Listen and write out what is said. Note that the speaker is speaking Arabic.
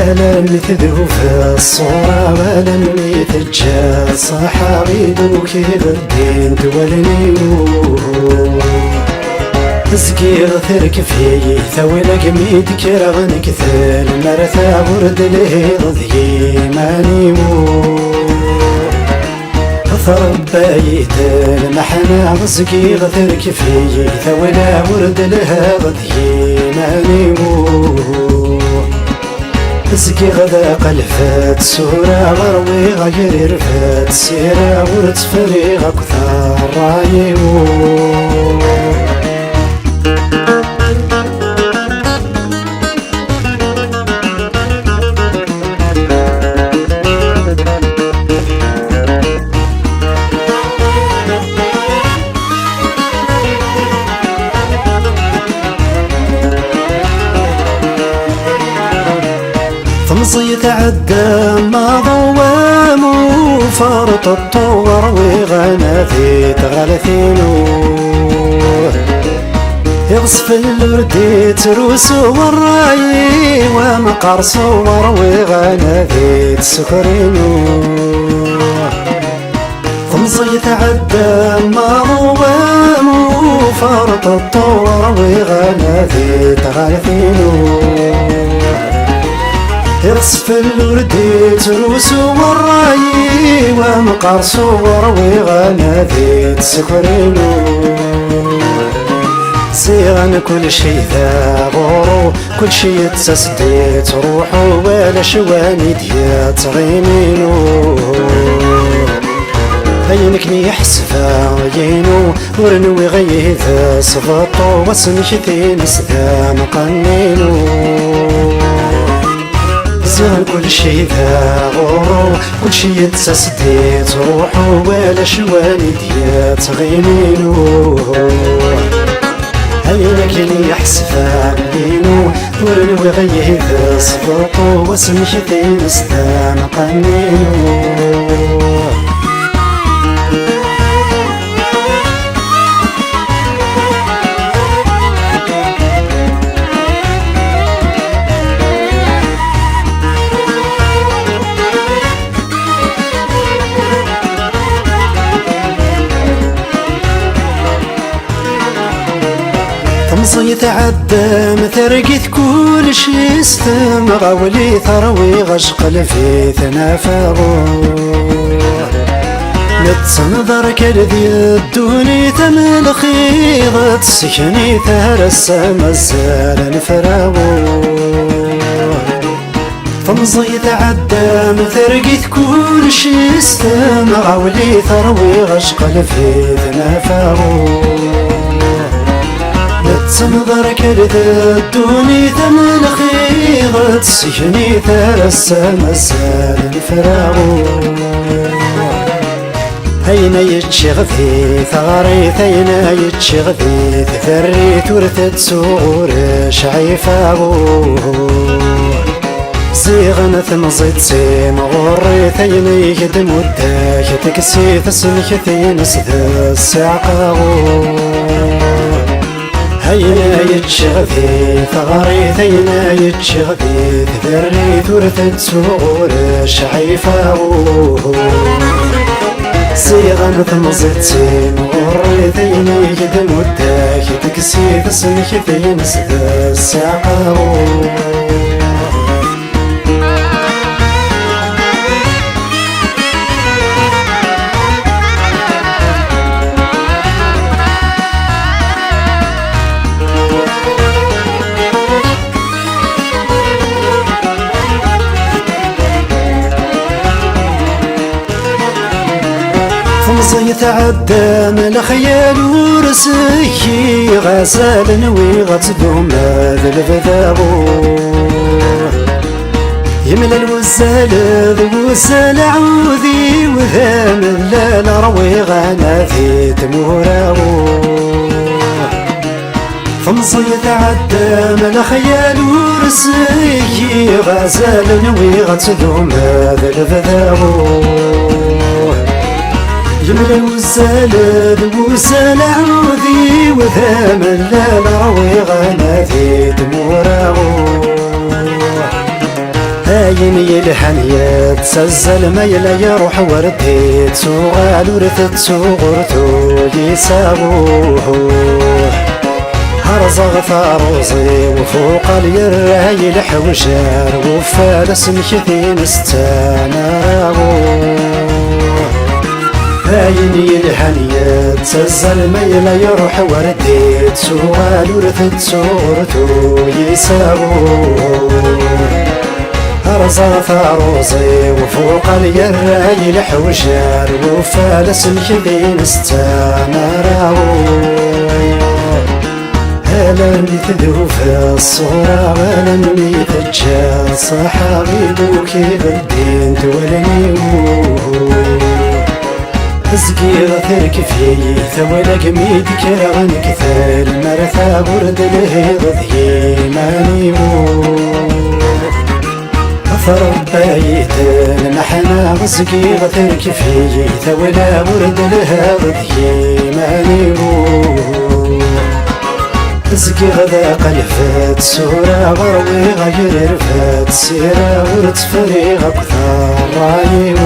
ولا مثل في الصورة ولا مثل صحابيد وكذا الدين دولني تسكير ثرك في ثولك ميد كرغن كثل مرثا ورد الهيض ذي ماني ثرب بايت المحنة وسكير ثرك في ثولا ورد الهيض ذي ماني تسكي غدا قلفت سورة غروي غير رفت سيرة ورد فريغ كثار رايو طمزي تعدى ما ضوام وفرط الطور وغناثي تغلثينو يغصف الورد تروس والراي ومقر صور وغناثي تسكرينو طمزي تعدى ما ضوام وفرط الطور وغناثي تغلثينو يغصف الورد تروس والراي ومقر صور وغناثي تسكرينو زيغن كل شي ذا غورو كل شي تسدي تروحو ولا شواني ديا تغيمينو هينك يحسفا يينو ورنوي غيه ذا صفطو وسمشتي نسذا مقنينو زين كل شي ذا غورو كل شي تسدي تروحو ولا شواني ديا تغيمينو هينك اللي يحسفا بينو ورنوي غيه ذا صفطو وسمشتي نسذا مقنينو طمزي يتعدى مثرقت كل شي استمغى ولي ثروي غشق في ثنافغو نتصنظر كالذي الدوني تمل خيضة سكني تهرس مزال نفراغو طمزي يتعدى مثرقت كل شي استمغى ولي ثروي غشق في ثنافغو تنظر كرد الدوني ثمن خيضة سجني ترسى مسال الفراغو هينا يتشغفي ثغري ثينا يتشغفي ثري تورثت سور شعيفاغو زيغن ثمزيت سيم غوري ثينا يخدم وداك تكسي تسمك ثين سذا السعقاغو هينا يتشغفي ثغري ثينا يتشغفي ذري ثورثت سور شعيفاغو صيغن ثمزت سيم غوري ثينا يخدم وداك تكسي تسمك ثين سذا السعقاغو طمزي يتعدى من الخيال ورسي غزال نوي غتدوم هذا البذاغو يملى الوزال ذوزال عوذي وذام الليل روي غناثي تموراغو طمزي يتعدى من الخيال ورسي غزال نوي غتدوم هذا البذاغو يملى الوزال ذوزال عوذي وذام الليل روي غناثي تموراغو باين يلحن يتسزل ما يلا يروح ورديت سوغال ورثت سوغرتو يسابوه هرزغ فاروزي وفوق اليراي الحوشار وفارس مكثين استاناوه باين يلحن يتسزل ما يلا يروح ورديت سوغال ورثت سوغرتو يسابوه هرزغ فاروزي وفوق اليراي الحوشار وفارس مكثين استاناوه هلا اللي تذوب في الصورة ولا اللي تجاه صحابي بوكي بالدين تولني تزقير ثرك فيه ثولا قميد كرغن كثال مرثا برد الهيض ذي ماني أثر بايتن محنا وزقير ثرك فيه ثولا برد الهيض ذي ماني زكي غدا قلفت سورة غروي غير رفت سيرة ورد فريغ أكثر رايو